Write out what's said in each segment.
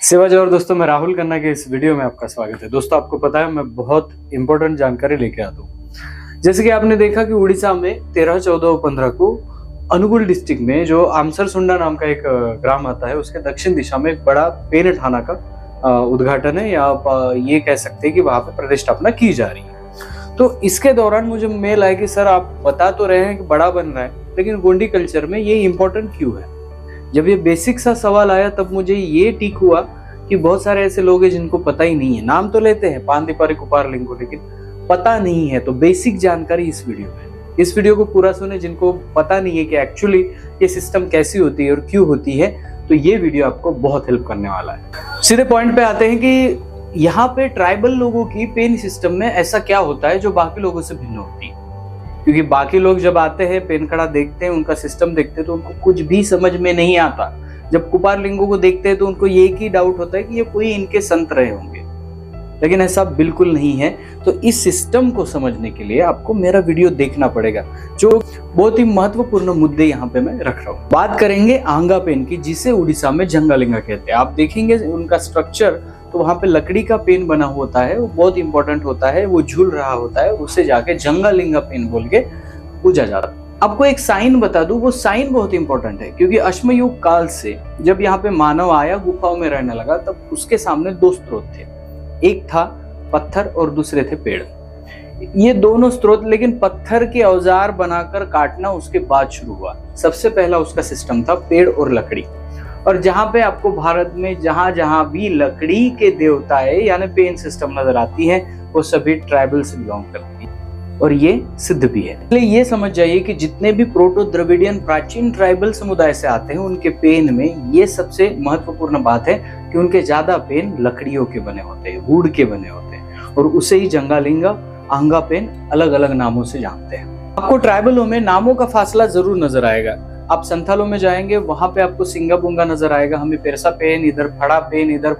सेवाज और दोस्तों, मैं राहुल खन्ना के इस वीडियो में आपका स्वागत है। दोस्तों, आपको पता है मैं बहुत इंपॉर्टेंट जानकारी लेके आता हूँ। जैसे कि आपने देखा कि उड़ीसा में 13, 14 और 15 को अनुगुल डिस्ट्रिक्ट में जो आमसरसुंडा नाम का एक ग्राम आता है, उसके दक्षिण दिशा में एक बड़ा पेन ठाना का उद्घाटन है, या आप ये कह सकते हैं कि वहां पर प्रतिष्ठापना की जा रही है। तो इसके दौरान मुझे मेल आया कि सर, आप बता तो रहे हैं कि बड़ा बन रहा है, लेकिन गोंडी कल्चर में ये इंपॉर्टेंट क्यों है? जब ये बेसिक सा सवाल आया तब मुझे ये टिक हुआ कि बहुत सारे ऐसे लोग हैं जिनको पता ही नहीं है। नाम तो लेते हैं पांदीपारी कुपारलिंगो, लेकिन पता नहीं है। तो बेसिक जानकारी इस वीडियो में, इस वीडियो को पूरा सुने। जिनको पता नहीं है कि एक्चुअली ये सिस्टम कैसी होती है और क्यों होती है, तो ये वीडियो आपको बहुत हेल्प करने वाला है। सीधे पॉइंट पे आते हैं कि यहाँ पे ट्राइबल लोगों की पेन सिस्टम में ऐसा क्या होता है जो बाकी लोगों से भिन्न होती है। क्योंकि बाकी लोग जब आते हैं, पेन खड़ा देखते हैं, उनका सिस्टम देखते हैं, तो उनको कुछ भी समझ में नहीं आता। जब कुपारलिंगो को देखते हैं तो उनको ये ही डाउट होता है कि ये कोई इनके संत रहे होंगे, लेकिन ऐसा बिल्कुल नहीं है। तो इस सिस्टम को समझने के लिए आपको मेरा वीडियो देखना पड़ेगा, जो बहुत ही महत्वपूर्ण मुद्दे यहाँ पे मैं रख रहा हूँ। बात करेंगे आंगा पेन की, जिसे उड़ीसा में जंगालिंगा कहते हैं। आप देखेंगे उनका स्ट्रक्चर, तो वहां पे लकड़ी का पेन बना होता है, वो बहुत इंपॉर्टेंट होता है, वो झूल रहा होता है, उसे जाके जंगालिंगा पेन बोल के पूजा जाता है। आपको एक साइन बता दूं, वो साइन बहुत इंपॉर्टेंट है, क्योंकि अश्मयुग काल से जब यहाँ पे मानव आया, गुफाओं में रहने लगा, तब उसके सामने दो स्रोत थे। एक था पत्थर और दूसरे थे पेड़। ये दोनों स्रोत, लेकिन पत्थर के औजार बनाकर काटना उसके बाद शुरू हुआ। सबसे पहला उसका सिस्टम था पेड़ और लकड़ी। और जहां पे आपको भारत में जहां जहां भी लकड़ी के देवता है, यानी पेन सिस्टम नजर आती है, वो सभी ट्राइबल से बिलोंग करती है, और ये सिद्ध भी है। इसलिए ये समझ जाइए कि जितने भी प्रोटो द्रविडियन प्राचीन ट्राइबल समुदाय से आते हैं, उनके पेन में ये सबसे महत्वपूर्ण बात है कि उनके ज्यादा पेन लकड़ियों के बने होते हैं, वुड के बने होते हैं, और उसे ही जंगालिंगा, आंगा पेन अलग अलग नामों से जानते हैं। आपको ट्राइबलों में नामों का फासला जरूर नजर आएगा। आप संथालों में जाएंगे, वहां पे आपको सिंगाबुंगा नजर आएगा, हमें पेरसा पेन, इधर फड़ा पेन, इधर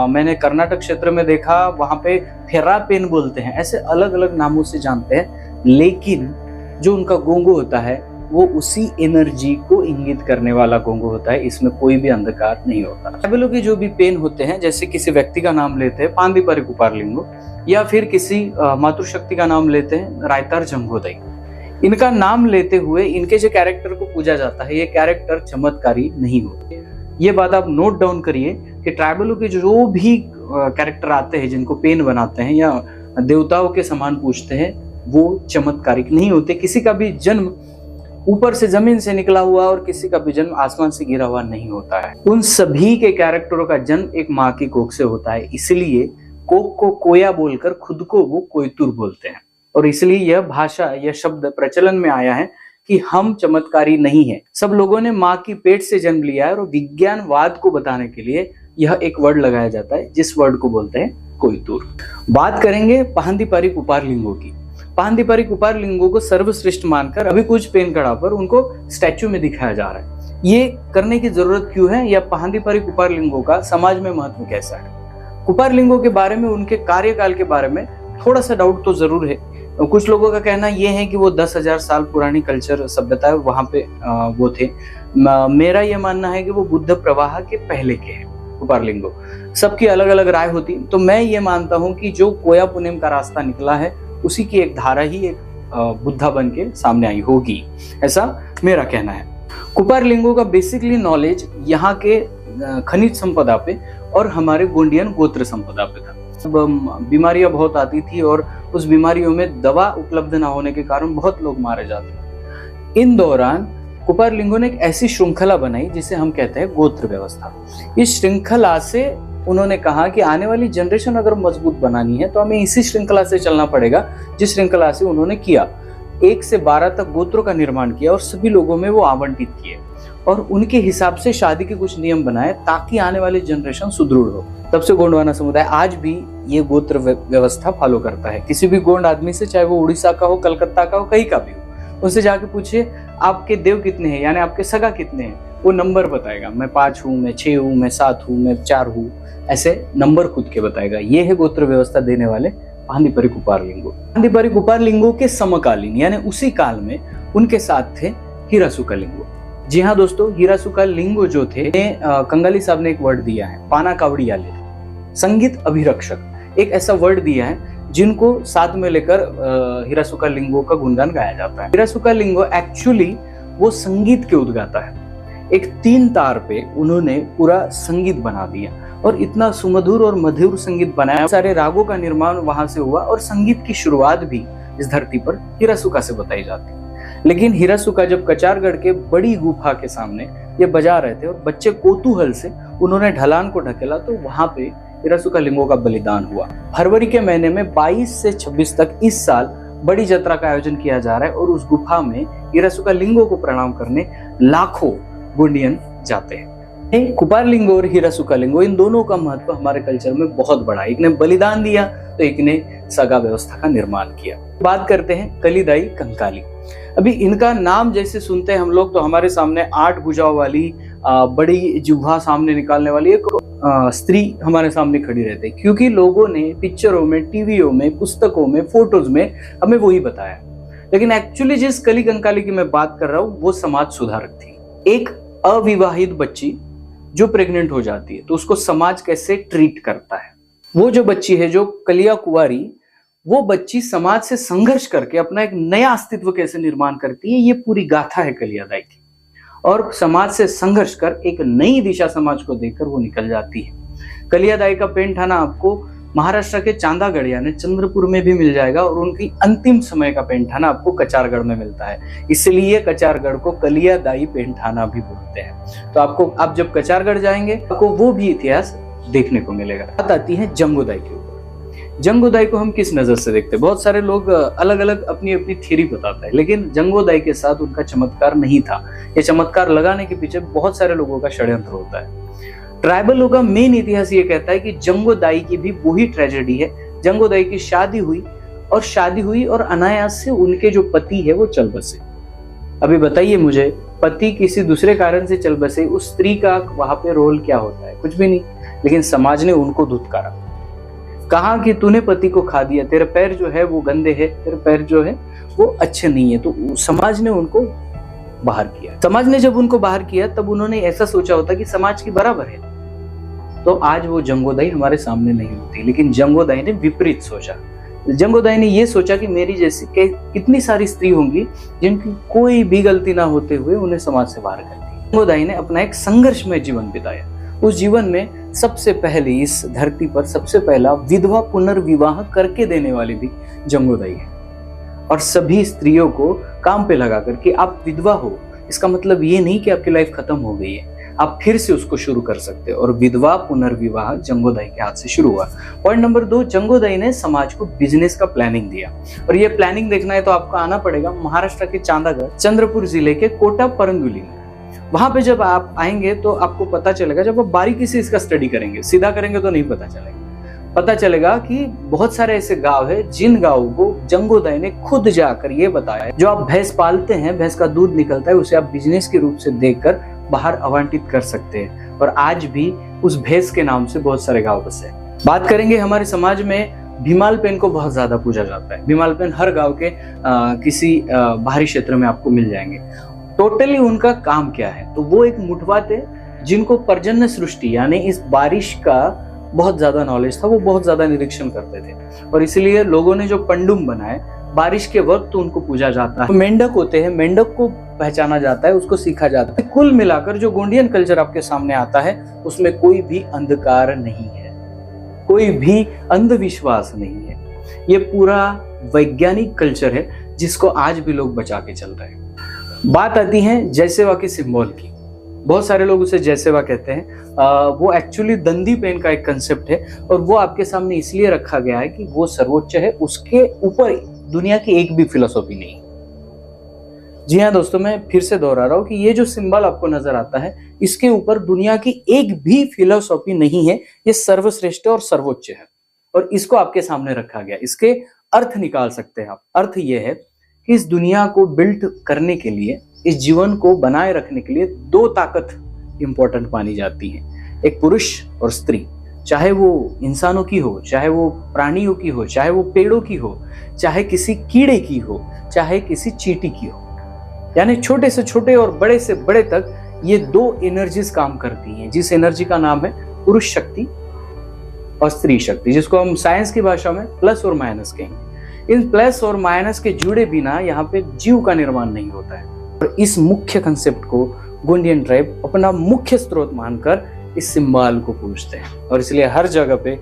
मैंने कर्नाटक क्षेत्र में देखा, वहां पे फेरा पेन बोलते हैं। ऐसे अलग अलग नामों से जानते हैं, लेकिन जो उनका गोंगो होता है वो उसी एनर्जी को इंगित करने वाला गोंगो होता है। इसमें कोई भी अंधकार नहीं होता। ट्राइबलों के जो भी पेन होते हैं, जैसे किसी व्यक्ति का नाम लेते हैं पांदीपारी कुपारलिंगो, या फिर किसी मातृशक्ति का नाम लेते हैं रायतार जंगोदई, इनका नाम लेते हुए इनके जो कैरेक्टर को पूजा जाता है, ये कैरेक्टर चमत्कारी नहीं होते। ये बात आप नोट डाउन करिए कि ट्राइबलों के जो भी कैरेक्टर आते हैं, जिनको पेन बनाते हैं या देवताओं के समान पूजते हैं, वो चमत्कारिक नहीं होते। किसी का भी जन्म ऊपर से जमीन से निकला हुआ और किसी का भी जन्म आसमान से गिरा हुआ नहीं होता है। उन सभी के कैरेक्टरों का जन्म एक माँ की कोख से होता है। इसलिए कोक को कोया बोलकर खुद को वो कोयतुर बोलते हैं, और इसलिए यह भाषा, यह शब्द प्रचलन में आया है कि हम चमत्कारी नहीं है। सब लोगों ने माँ की पेट से जन्म लिया है, और विज्ञानवाद को बताने के लिए यह एक वर्ड लगाया जाता है, जिस वर्ड को बोलते हैं कोयतुर। बात करेंगे पांदीपारी कुपारलिंगो की। पांदीपारी कुपारलिंगो को सर्वश्रेष्ठ मानकर अभी कुछ पेन कड़ा पर उनको स्टैच्यू में दिखाया जा रहा है। ये करने की जरूरत क्यों है, या पांदीपारी कुपारलिंगो का समाज में महत्व कैसा है? कुपारलिंगो के बारे में, उनके कार्यकाल के बारे में थोड़ा सा डाउट तो जरूर है। कुछ लोगों का कहना यह है कि वो 10,000 साल पुरानी कल्चर सभ्यता है, वहां पे वो थे। मेरा यह मानना है कि वो बुद्ध प्रवाह के पहले के हैं कुपारलिंगो। सबकी अलग अलग राय होती, तो मैं ये मानता हूं कि जो कोया पुनेम का रास्ता निकला है, उसी की एक धारा ही एक बुद्धा बन के सामने आई होगी, ऐसा मेरा कहना है। कुपारलिंगो का बेसिकली नॉलेज यहाँ के खनिज संपदा पे और हमारे गोंडियन गोत्र संपदा पे था। बीमारियां बहुत आती थी, और उस बीमारियों में दवा उपलब्ध ना होने के कारण बहुत लोग मारे जाते। इन दौरान कुपारलिंगो ने एक ऐसी श्रृंखला बनाई जिसे हम कहते हैं गोत्र व्यवस्था। इस श्रृंखला से उन्होंने कहा कि आने वाली जनरेशन अगर मजबूत बनानी है तो हमें इसी श्रृंखला से चलना पड़ेगा, जिस श्रृंखला से उन्होंने किया। 1 से 12 तक गोत्रों का निर्माण किया और सभी लोगों में वो आवंटित किए, और उनके हिसाब से शादी के कुछ नियम बनाए ताकि आने वाली जनरेशन सुदृढ़ हो। तब से गोंडवाना समुदाय आज भी ये गोत्र व्यवस्था फॉलो करता है। किसी भी गोंड आदमी से, चाहे वो उड़ीसा का हो, कलकत्ता का हो, कहीं का भी हो, उनसे जाके पूछिए आपके देव कितने हैं, यानी आपके सगा कितने हैं, वो नंबर बताएगा। मैं 5 हूँ, मैं 6 हूँ, मैं 7 हूँ, मैं 4 हूँ, ऐसे नंबर खुद के बताएगा। ये है गोत्र व्यवस्था देने वाले पांदीपारी कुपारलिंगो। पांदीपारी कुपारलिंगो के समकालीन, यानी उसी काल में उनके साथ थे हिरासुकालिंगो। जी हाँ दोस्तों, हिरासुका लिंगो जो थे, कंगाली साहब ने एक वर्ड दिया है, पाना कावड़ी आले, संगीत अभिरक्षक, एक ऐसा वर्ड दिया है जिनको साथ में लेकर हिरासुका लिंगो का गुणगान गाया जाता है। हिरासुका लिंगो एक्चुअली वो संगीत के उद्गाता है। एक 3 तार पे उन्होंने पूरा संगीत बना दिया और इतना सुमधुर और मधुर संगीत बनाया। सारे रागों का निर्माण वहां से हुआ और संगीत की शुरुआत भी इस धरती पर हिरासुका से बताई जाती है। लेकिन हिरासुका जब कचारगढ़ के बड़ी गुफा के सामने ये बजा रहे थे और बच्चे कौतूहल से उन्होंने ढलान को ढकेला, तो वहां पे हिरासुका लिंगो का बलिदान हुआ। फरवरी के महीने में 22 से 26 तक इस साल बड़ी यात्रा का आयोजन किया जा रहा है और उस गुफा में हिरासुका लिंगो को प्रणाम करने लाखों गोंडियन जाते हैं। कुपार लिंगो और हिरासुका लिंगो, इन दोनों का महत्व हमारे कल्चर में बहुत बड़ा है। एक ने बलिदान दिया तो एक ने सगा व्यवस्था का निर्माण किया। बात करते हैं कलीदाई कंकाली। अभी इनका नाम जैसे सुनते हैं हम लोग तो हमारे सामने 8 भुजाओं वाली बड़ी जिह्वा सामने निकालने वाली एक स्त्री हमारे सामने खड़ी रहती है, क्योंकि लोगों ने पिक्चरों में, टीवीओं में, पुस्तकों में, फोटोज में हमें वही बताया। लेकिन एक्चुअली जिस कली कंकाली की मैं बात कर रहा हूँ वो समाज सुधारक थी। एक अविवाहित बच्ची जो प्रेग्नेंट हो जाती है तो उसको समाज कैसे ट्रीट करता है, वो जो बच्ची है जो कलिया कुंवारी, वो बच्ची समाज से संघर्ष करके अपना एक नया अस्तित्व कैसे निर्माण करती है, ये पूरी गाथा है कलियादाई की। और समाज से संघर्ष कर एक नई दिशा समाज को देकर वो निकल जाती है। कलियादाई का पेंठाना आपको महाराष्ट्र के चांदागढ़ यानी चंद्रपुर में भी मिल जाएगा और उनकी अंतिम समय का पेंठाना आपको कचारगढ़ में मिलता है, इसलिए कचारगढ़ को कलियादाई पेंठाना भी बोलते हैं। तो आप जब कचारगढ़ जाएंगे आपको वो भी इतिहास देखने को मिलेगा। बात आती है जंगोदाई के ऊपर। जंगोदाई को हम किस नजर से देखते हैं? बहुत सारे लोग अलग अलग अपनी अपनी थ्योरी बताते हैं, लेकिन जंगोदाई के साथ उनका चमत्कार नहीं था। ये चमत्कार लगाने के पीछे बहुत सारे लोगों का षड्यंत्र होता है। ट्राइबलों का मेन इतिहास ये कहता है कि जंगोदाई की भी वही ट्रेजेडी है। जंगोदाई की शादी हुई और अनायास से उनके जो पति है वो चल बसे। अभी बताइए मुझे, पति किसी दूसरे कारण से चल बसे, उस स्त्री का वहां पे रोल क्या होता है? कुछ भी नहीं। लेकिन समाज ने उनको धुतकारा, कहा कि तूने पति को खा दिया, तेरे पैर जो है वो गंदे है, तेरे पैर जो है वो अच्छे नहीं है। तो समाज ने उनको बाहर किया। समाज ने जब उनको बाहर किया तब उन्होंने ऐसा सोचा होता कि समाज की बराबर है, तो आज वो जंगोदाई हमारे सामने नहीं होती। लेकिन जंगोदाई ने विपरीत सोचा। जंगोदाई ने ये सोचा कि मेरी जैसी कितनी सारी स्त्री होंगी जिनकी कोई भी गलती ना होते हुए उन्हें समाज से बाहर कर दिया। जंगोदाई ने अपना एक संघर्षमय जीवन बिताया। उस जीवन में सबसे पहले इस धरती पर सबसे पहला विधवा पुनर्विवाह करके देने वाली भी जंगोदाई है। और सभी स्त्रियों को काम पे लगा करके आप विधवा हो, इसका मतलब ये नहीं कि आपकी लाइफ खत्म हो गई है, आप फिर से उसको शुरू कर सकते हो। और विधवा पुनर्विवाह जंगोदाई के हाथ से शुरू हुआ। पॉइंट नंबर 2, जंगोदाई ने समाज को बिजनेस का प्लानिंग दिया। और ये प्लानिंग देखना है तो आपको आना पड़ेगा महाराष्ट्र के चांदागढ़, चंद्रपुर जिले के कोटा परंगुली में। वहां पे जब आप आएंगे तो आपको पता चलेगा, जब आप बारीकी से इसका स्टडी करेंगे, सीधा करेंगे तो नहीं पता चलेगा। पता चलेगा कि बहुत सारे ऐसे गांव है जिन गांवों को जंगोदाई ने खुद जाकर ये बताया, जो आप भैंस पालते हैं, भैंस का दूध निकलता है, उसे आप बिजनेस के रूप से देखकर बाहर आवंटित कर सकते हैं। और आज भी उस भैंस के नाम से बहुत सारे गांव बसे। बात करेंगे हमारे समाज में भीमाल पेन को बहुत ज्यादा पूजा जाता है। भीमाल पेन हर गांव के किसी बाहरी क्षेत्र में आपको मिल जाएंगे। टोटली उनका काम क्या है? तो वो एक मुठवा थे जिनको पर्जन्य सृष्टि यानी इस बारिश का बहुत ज्यादा नॉलेज था, वो बहुत ज्यादा निरीक्षण करते थे। और इसलिए लोगों ने जो पंडुम बनाए, बारिश के वक्त तो उनको पूजा जाता है। मेंढक होते हैं, मेंढक को पहचाना जाता है, उसको सीखा जाता है। कुल मिलाकर जो गोंडियन कल्चर आपके सामने आता है उसमें कोई भी अंधकार नहीं है, कोई भी अंधविश्वास नहीं है। ये पूरा वैज्ञानिक कल्चर है जिसको आज भी लोग बचा के चल रहे हैं। बात आती है जय सेवा के सिंबल की। बहुत सारे लोग उसे जय सेवा कहते हैं। वो एक्चुअली दंडी पेन का एक कंसेप्ट है और वो आपके सामने इसलिए रखा गया है कि वो सर्वोच्च है, उसके ऊपर दुनिया की एक भी फिलोसॉफी नहीं। जी हाँ दोस्तों, मैं फिर से दोहरा रहा हूँ कि ये जो सिंबल आपको नजर आता है, इसके ऊपर दुनिया की एक भी फिलोसॉफी नहीं है। ये सर्वश्रेष्ठ और सर्वोच्च है और इसको आपके सामने रखा गया। इसके अर्थ निकाल सकते हैं आप। अर्थ ये है कि इस दुनिया को बिल्ड करने के लिए, इस जीवन को बनाए रखने के लिए 2 ताकत इंपॉर्टेंट मानी जाती है, एक पुरुष और स्त्री। चाहे वो इंसानों की हो, चाहे वो प्राणियों की हो, चाहे वो पेड़ों की हो, चाहे किसी कीड़े की हो, चाहे किसी चींटी की हो। यानी छोटे से छोटे और बड़े से बड़े तक ये दो एनर्जीज काम करती हैं, जिस एनर्जी का नाम है पुरुष शक्ति और स्त्री शक्ति, जिसको हम साइंस की भाषा में प्लस और माइनस कहेंगे। इन प्लस और माइनस के जुड़े बिना यहाँ पे जीव का निर्माण नहीं होता है। और इस मुख्य कंसेप्ट को गोंडियन ट्राइब अपना मुख्य स्रोत मानकर इस सिंबल को पूजते हैं और इसलिए हर जगह पे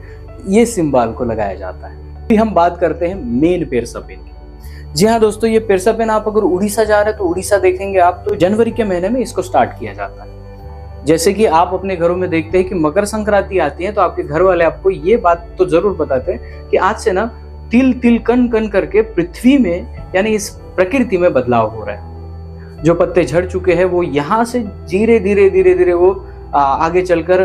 ये सिंबल को लगाया जाता है। अभी हम बात करते हैं मेन पेरसा पेन की। जी हाँ दोस्तों, ये पेरसा पेन आप अगर उड़ीसा जा रहे हैं तो उड़ीसा देखेंगे आप, तो जनवरी के महीने में इसको स्टार्ट किया जाता है। जैसे कि आप अपने घरों में देखते हैं कि मकर संक्रांति आती है तो आपके घर वाले आपको ये बात तो जरूर बताते हैं कि आज से ना तिल तिल कण कण करके पृथ्वी में यानी इस प्रकृति में बदलाव हो रहा है। जो पत्ते झड़ चुके हैं वो यहाँ से धीरे धीरे वो आगे चलकर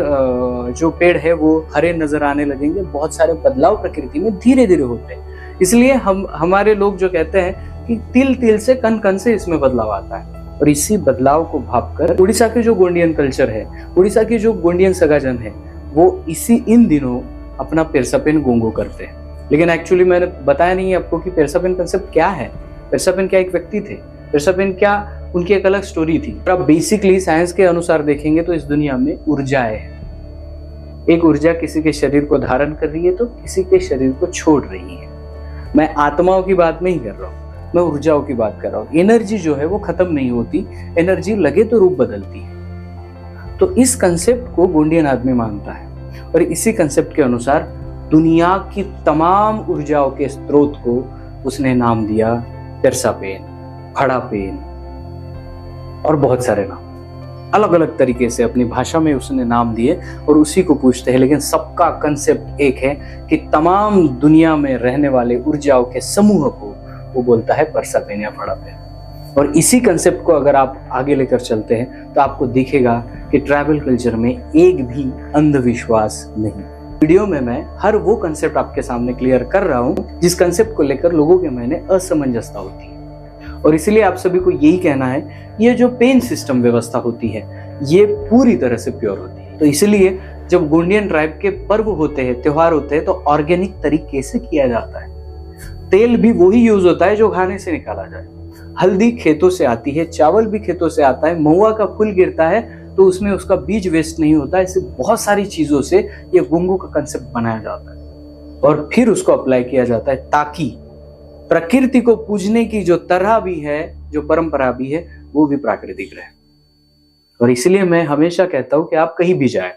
जो पेड़ है वो हरे नजर आने लगेंगे। बहुत सारे बदलाव प्रकृति में धीरे धीरे होते हैं। इसलिए हमारे लोग जो कहते हैं कि तिल तिल से कण कण से इसमें बदलाव आता है। और इसी बदलाव को भापकर उड़ीसा के जो गोंडियन कल्चर है, उड़ीसा की जो गोंडियन सगाजन है, वो इन दिनों अपना पेरसा पेन गोंगो करते हैं। लेकिन एक्चुअली मैंने बताया नहीं आपको कि पेरसा पेन कंसेप्ट क्या है। पेरसा पेन क्या एक व्यक्ति थे, पेरसा पेन क्या उनकी एक अलग स्टोरी थी। आप बेसिकली साइंस के अनुसार देखेंगे तो इस दुनिया में ऊर्जाएं हैं। एक ऊर्जा किसी के शरीर को धारण कर रही है तो किसी के शरीर को छोड़ रही है। मैं आत्माओं की बात नहीं कर रहा हूँ, मैं ऊर्जाओं की बात कर रहा हूँ। एनर्जी जो है वो खत्म नहीं होती, एनर्जी लगे तो रूप बदलती है। तो इस कंसेप्ट को गोंडियन आदमी मानता है और इसी कंसेप्ट के अनुसार दुनिया की तमाम ऊर्जाओं के स्रोत को उसने नाम दिया पेरसा पेन, खड़ा पेन और बहुत सारे नाम अलग अलग तरीके से अपनी भाषा में उसने नाम दिए और उसी को पूछते हैं। लेकिन सबका कंसेप्ट एक है कि तमाम दुनिया में रहने वाले ऊर्जाओं के समूह को वो बोलता है पेरसा पेन या खड़ा पेन। और इसी कंसेप्ट को अगर आप आगे लेकर चलते हैं तो आपको दिखेगा कि ट्राइबल कल्चर में एक भी अंधविश्वास नहीं। वीडियो में मैं हर वो कंसेप्ट आपके सामने क्लियर कर रहा हूँ जिस कंसेप्ट को लेकर लोगों के मन में असमंजसता होती है। और इसलिए आप सभी को यही कहना है, ये जो पेन सिस्टम व्यवस्था होती है ये पूरी तरह से प्योर होती है। तो इसलिए जब गोंडियन ट्राइब के पर्व होते हैं, त्योहार होते हैं, तो ऑर्गेनिक तरीके से किया जाता है। तेल भी वही यूज होता है जो खाने से निकाला जाए। हल्दी खेतों से आती है, चावल भी खेतों से आता है, महुआ का फूल गिरता है तो उसमें उसका बीज वेस्ट नहीं होता। ऐसे बहुत सारी चीजों से ये गोंगो का कंसेप्ट बनाया जाता है और फिर उसको अप्लाई किया जाता है ताकि प्रकृति को पूजने की जो तरह भी है, जो परंपरा भी है, वो भी प्राकृतिक रहे। और इसलिए मैं हमेशा कहता हूं कि आप कहीं भी जाए,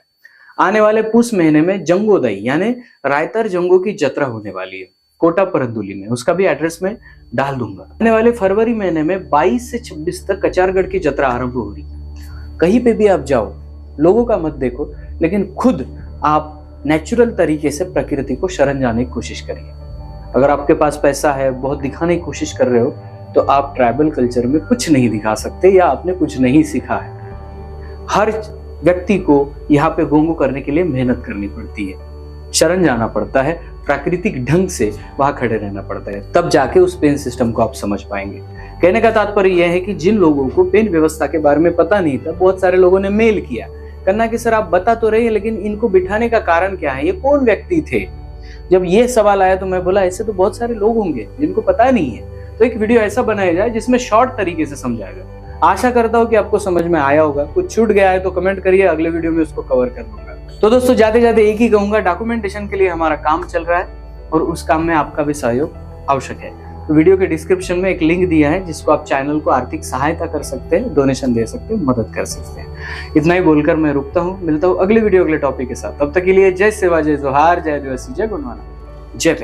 आने वाले पुष महीने में जंगोदई यानी रायतर जंगो की जत्रा होने वाली है कोटा परंदुली में, उसका भी एड्रेस मैं डाल दूंगा। आने वाले फरवरी महीने में 22 से 26 तक कचारगढ़ की जत्रा आरंभ हो रही है। कहीं पे भी आप जाओ, लोगों का मत देखो, लेकिन खुद आप नेचुरल तरीके से प्रकृति को शरण जाने की कोशिश करिए। अगर आपके पास पैसा है, बहुत दिखाने की कोशिश कर रहे हो, तो आप ट्राइबल कल्चर में कुछ नहीं दिखा सकते या आपने कुछ नहीं सीखा है। हर व्यक्ति को यहाँ पे गोंगो करने के लिए मेहनत करनी पड़ती है, शरण जाना पड़ता है, प्राकृतिक ढंग से वहां खड़े रहना पड़ता है, तब जाके उस पेन सिस्टम को आप समझ पाएंगे। कहने का तात्पर्य यह है कि जिन लोगों को पेन व्यवस्था के बारे में पता नहीं था, बहुत सारे लोगों ने मेल किया करना कि सर आप बता तो रहे, लेकिन इनको बिठाने का कारण क्या है, ये कौन व्यक्ति थे। जब ये सवाल आया तो मैं बोला ऐसे तो बहुत सारे लोग होंगे जिनको पता नहीं है, तो एक वीडियो ऐसा बनाया जाए जिसमें शॉर्ट तरीके से समझाया जाए। आशा करता हूँ कि आपको समझ में आया होगा। कुछ छूट गया है तो कमेंट करिए, अगले वीडियो में उसको कवर कर दूंगा। तो दोस्तों जाते जाते एक ही कहूंगा, डॉक्यूमेंटेशन के लिए हमारा काम चल रहा है और उस काम में आपका भी सहयोग आवश्यक है। तो वीडियो के डिस्क्रिप्शन में एक लिंक दिया है जिसको आप चैनल को आर्थिक सहायता कर सकते हैं, डोनेशन दे सकते हैं, मदद कर सकते हैं। इतना ही बोलकर मैं रुकता हूँ, मिलता हूँ अगले वीडियो अगले टॉपिक के साथ। तब तक के लिए जय सेवा, जय जोहार, जय आदिवासी, जय गुणवाना, जय भीम।